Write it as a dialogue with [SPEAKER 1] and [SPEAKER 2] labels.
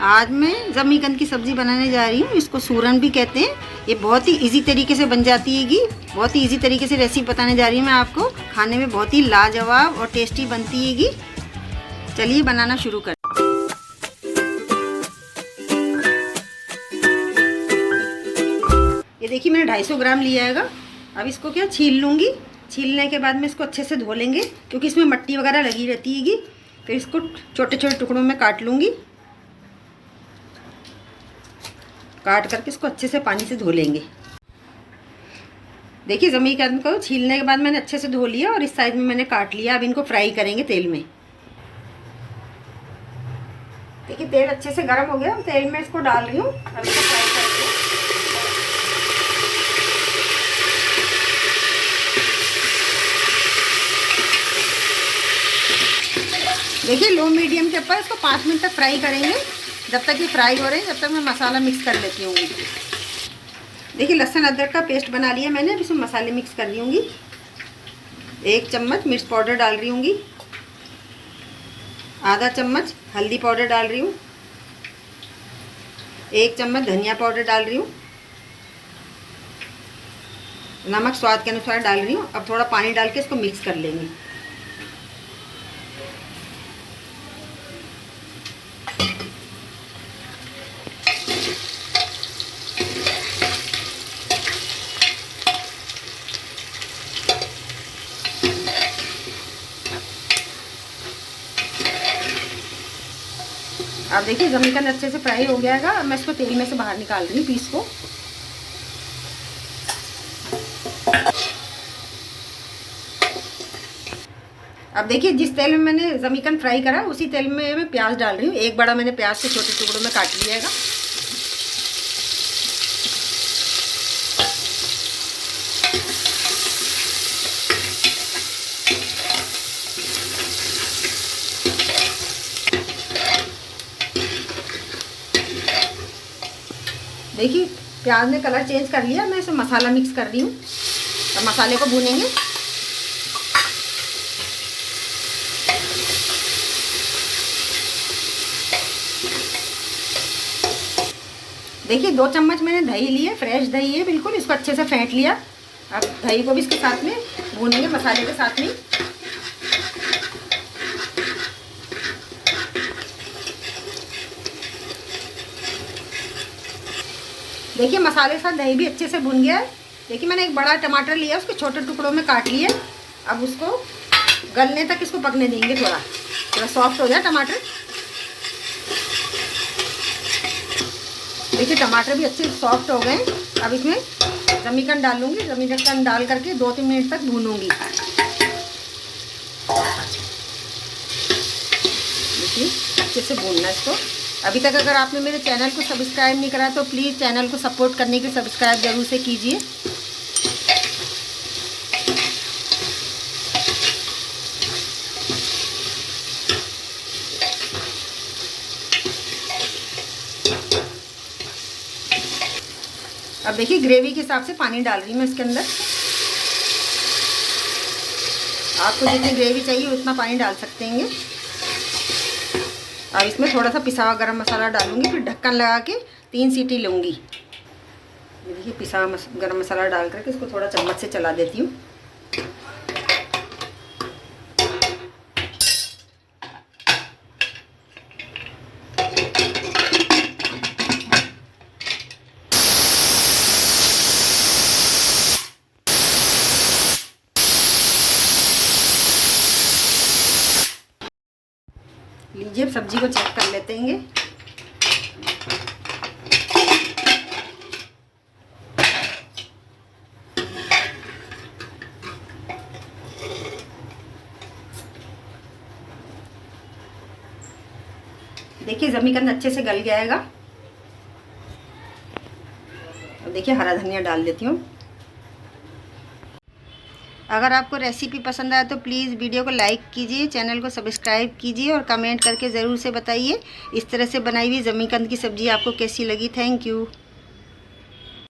[SPEAKER 1] आज मैं जमीकंद की सब्ज़ी बनाने जा रही हूँ। इसको सूरन भी कहते हैं। ये बहुत ही इजी तरीके से बन जाती हैगी। बहुत ही इजी तरीके से रेसिपी बताने जा रही हूँ मैं आपको। खाने में बहुत ही लाजवाब और टेस्टी बनती हैगी। चलिए बनाना शुरू कर। ये देखिए मैंने 250 ग्राम लिया हैगा। अब इसको क्या छील लूँगी। छीलने के बाद में इसको अच्छे से धो लेंगे, क्योंकि इसमें मिट्टी वगैरह लगी रहती हैगी। फिर इसको छोटे छोटे टुकड़ों में काट लूँगी। काट करके इसको अच्छे से पानी से धो लेंगे। देखिए जमीकंद को छीलने के बाद मैंने अच्छे से धो लिया और इस साइज में मैंने काट लिया। अब इनको फ्राई करेंगे तेल में। देखिए तेल अच्छे से गर्म हो गया। तेल में इसको डाल रही हूँ। अब इसको फ्राई करते हैं। देखिए लो मीडियम के ऊपर इसको 5 मिनट तक फ्राई करेंगे। जब तक ये फ्राई हो रहे हैं जब तक मैं मसाला मिक्स कर लेती हूँ। देखिए लहसुन अदरक का पेस्ट बना लिया मैंने। अब इसमें मसाले मिक्स कर दी हूँगी। 1 चम्मच मिर्च पाउडर डाल रही हूँगी। आधा चम्मच हल्दी पाउडर डाल रही हूँ। 1 चम्मच धनिया पाउडर डाल रही हूँ। नमक स्वाद के अनुसार डाल रही हूँ। अब थोड़ा पानी डाल के इसको मिक्स कर लेंगे। अब देखिए जमीकंद अच्छे से फ्राई हो गया है। अब मैं इसको तेल में से बाहर निकाल रही हूँ पीस को। अब देखिए जिस तेल में मैंने जमीकंद फ्राई करा उसी तेल में मैं प्याज डाल रही हूँ। 1 बड़ा मैंने प्याज को छोटे टुकड़ों में काट लिया है। देखिए प्याज ने कलर चेंज कर लिया। मैं इसमें मसाला मिक्स कर रही हूँ। अब मसाले को भूनेंगे। देखिए 2 चम्मच मैंने दही लिए। फ्रेश दही है बिल्कुल। इसको अच्छे से फेंट लिया। अब दही को भी इसके साथ में भूनेंगे मसाले के साथ में। देखिए मसाले के साथ दही भी अच्छे से भुन गया है। देखिए मैंने 1 बड़ा टमाटर लिया, उसके छोटे टुकड़ों में काट लिए। अब उसको गलने तक इसको पकने देंगे। थोड़ा सॉफ्ट हो जाए टमाटर। देखिए टमाटर भी अच्छे सॉफ्ट हो गए। अब इसमें जमीकंद डाल लूँगी। जमीकंद डाल करके 2-3 मिनट तक भूनूंगी। देखिए अच्छे से भूनना इसको। अभी तक अगर आपने मेरे चैनल को सब्सक्राइब नहीं करा तो प्लीज़ चैनल को सपोर्ट करने के लिए सब्सक्राइब जरूर से कीजिए। अब देखिए ग्रेवी के हिसाब से पानी डाल रही हूँ मैं इसके अंदर। आपको जितनी ग्रेवी चाहिए उतना पानी डाल सकते हैं। और इसमें थोड़ा सा पिसा हुआ गरम मसाला डालूंगी। फिर ढक्कन लगा के 3 सीटी लूँगी। देखिए पिसा हुआ गरम मसाला डाल करके इसको थोड़ा चम्मच से चला देती हूँ। लीजिए सब्जी को चेक कर लेते हैं। देखिए जमीकंद अच्छे से गल गया है। अब देखिए हरा धनिया डाल देती हूँ। अगर आपको रेसिपी पसंद आए तो प्लीज़ वीडियो को लाइक कीजिए, चैनल को सब्सक्राइब कीजिए और कमेंट करके ज़रूर से बताइए इस तरह से बनाई हुई जमीकंद की सब्ज़ी आपको कैसी लगी। Thank you.